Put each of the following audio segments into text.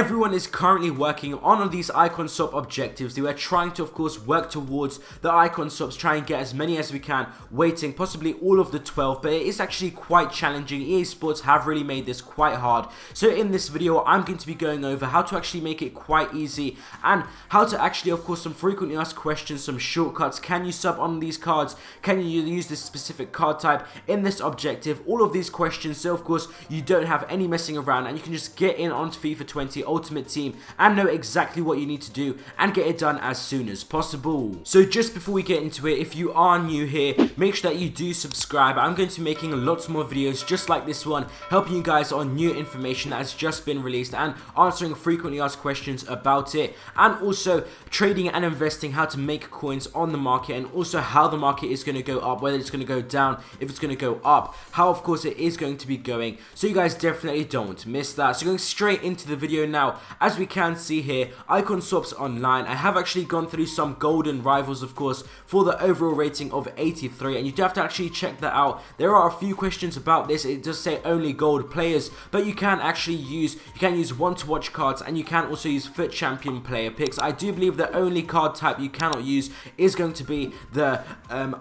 everyone is currently working on these icon swap objectives. They were trying to, of course, work towards the icon swaps, try and get as many as we can, waiting possibly all of the 12, but it is actually quite challenging. EA Sports have really made this quite hard. So in this video, I'm going to be going over how to actually make it quite easy and how to actually, of course, some frequently asked questions, some shortcuts. Can you sub on these cards? Can you use this specific card type in this objective? All of these questions, so of course you don't have any messing around and you can just get in onto FIFA 20 Ultimate Team and know exactly what you need to do and get it done as soon as possible. So just before we get into it, if you are new here, make sure that you do subscribe. I'm going to be making lots more videos just like this one, helping you guys on new information that has just been released and answering frequently asked questions about it, and also trading and investing, how to make coins on the market, and also how the market is going to go up, whether it's going to go down, if it's going to go up, how of course it is going to be going. So you guys definitely don't want to miss that. So going straight into the video now, as we can see here, icon swaps online. I have actually gone through some golden rivals, of course, for the overall rating of 83, and you do have to actually check that out. There are a few questions about this. It does say only gold players, but you can actually use, one to watch cards, and you can also use FUT champion player picks. I do believe the only card type you cannot use is going to be the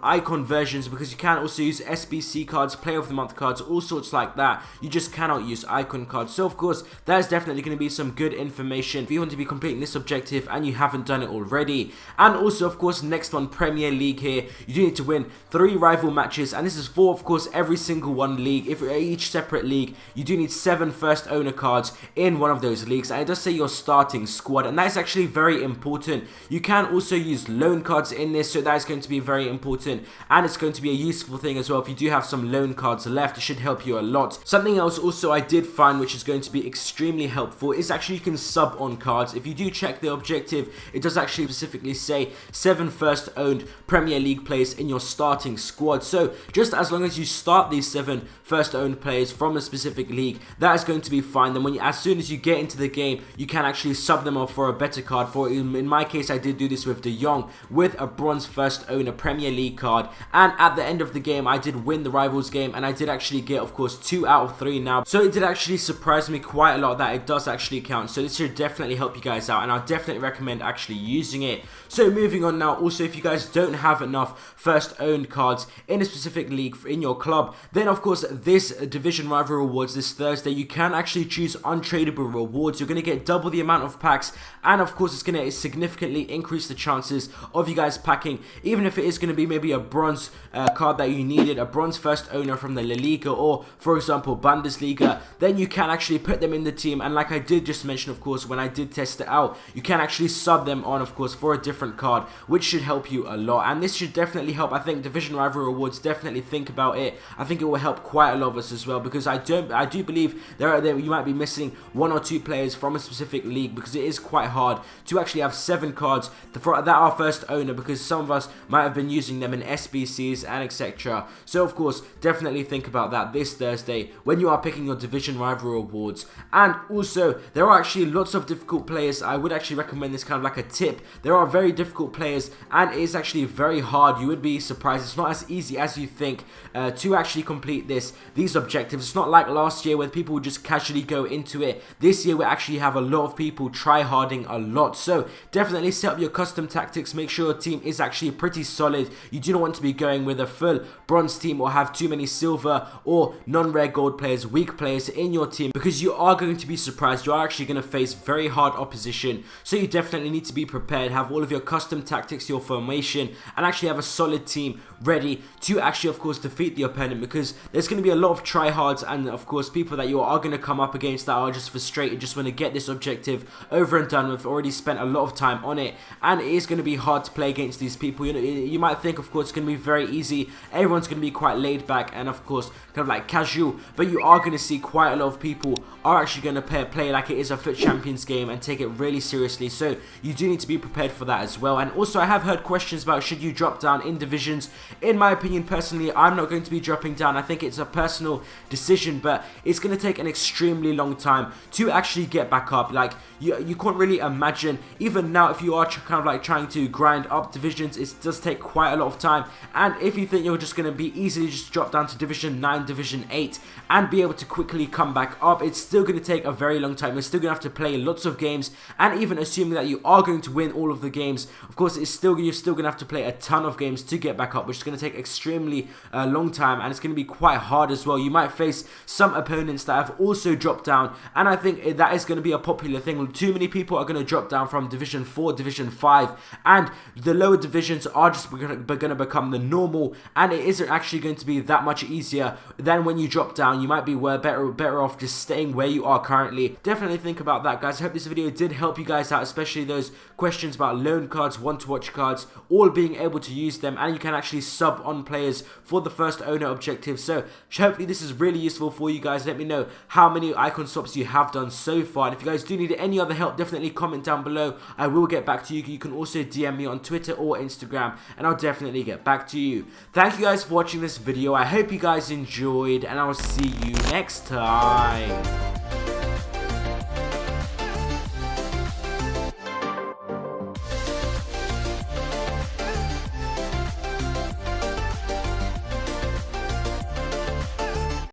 icon versions, because you can also use SBC cards, player of the month cards, all sorts like that. You just cannot use icon cards. So of course that is definitely going to be some good information if you want to be completing this objective and you haven't done it already. And also of course, next one, Premier League here, you do need to win 3 rival matches, and this is for of course every single one league. If each separate league, you do need 7 first owner cards in one of those leagues, and it does say your starting squad, and that is actually very important. You can also use loan cards in this, so that is going to be very important, and it's going to be a useful thing as well. If you do have some loan cards left, it should help you a lot. Something else also I did find which is going to be extremely helpful is actually you can sub on cards. If you do check the objective, it does actually specifically say 7 first owned Premier League players in your starting squad. So just as long as you start these 7 first owned players from a specific league, that is going to be fine. Then as soon as you get into the game, you can actually sub them off for a better card. For in my case, I did do this with De Jong with a bronze first owner Premier League card, and at the end of the game I did win the rivals game, and I did actually get of course 2 out of 3 now. So it did actually surprise me quite a lot that it does actually count. So this should definitely help you guys out, and I'll definitely recommend actually using it. So moving on now, also if you guys don't have enough first owned cards in a specific league in your club, then of course this division rival rewards this Thursday, you can actually choose untradeable rewards. You're going to get double the amount of packs, and of course it's going to significantly increase the chances of you guys packing, even if it is going to be maybe a bronze card that you needed, a bronze first owner from the La Liga or for example Bundesliga, then you can actually put them in the team. And like I did just mention, of course, when I did test it out, you can actually sub them on of course for a different card, which should help you a lot, and this should definitely help. I think division rival rewards, definitely think about it. I think it will help quite a lot of us as well, because I do believe you might be missing 1 or 2 players from a specific league, because it is quite hard to actually have 7 cards that are first owner, because some of us might have been using them in SBCs and etc. So of course definitely think about that this Thursday when you are picking your division rival rewards. And also there are actually lots of difficult players. I would actually recommend this kind of like a tip. There are very difficult players, and it is actually very hard. You would be surprised. It's not as easy as you think to actually complete these objectives. It's not like last year where people would just casually go into it. This year we actually have a lot of people try-harding a lot. So definitely set up your custom tactics. Make sure your team is actually pretty solid. You do not want to be going with a full bronze team or have too many silver or non-rare gold players, weak players in your team, because you are going to be surprised. You are actually going to face very hard opposition. So you definitely need to be prepared, have all of your custom tactics, your formation, and actually have a solid team ready to actually of course defeat the opponent, because there's going to be a lot of tryhards and of course people that you are going to come up against that are just frustrated, just want to get this objective over and done with, already spent a lot of time on it, and it is going to be hard to play against these people. You know, you might think of course it's going to be very easy, everyone's going to be quite laid back and of course kind of like casual, but you are going to see quite a lot of people are actually going to play like it is a FUT Champions game and take it really seriously. So you do need to be prepared for that as well. And also I have heard questions about should you drop down in divisions. In my opinion personally, I'm not going to be dropping down. I think it's a personal decision, but it's going to take an extremely long time to actually get back up. Like you can't really imagine, even now if you are kind of like trying to grind up divisions, it does take quite a lot of time. And if you think you're just going to be easily just drop down to division 9, division 8 and be able to quickly come back up, it's still going to take a very long time. You're still going to have to play lots of games, and even assuming that you are going to win all of the games, of course, you're still going to have to play a ton of games to get back up, which is going to take extremely long time, and it's going to be quite hard as well. You might face some opponents that have also dropped down, and I think that is going to be a popular thing. Too many people are going to drop down from Division 4, Division 5, and the lower divisions are just going to become the normal, and it isn't actually going to be that much easier than when you drop down. You might be better off just staying where you are currently. Definitely think about that, guys. I hope this video did help you guys out, especially those questions about loan cards, want-to-watch cards, all being able to use them, and you can actually sub on players for the first owner objective. So hopefully this is really useful for you guys. Let me know how many icon swaps you have done so far, and if you guys do need any other help, definitely comment down below. I will get back to you. You can also DM me on Twitter or Instagram, and I'll definitely get back to you. Thank you guys for watching this video. I hope you guys enjoyed, and I will see you next time.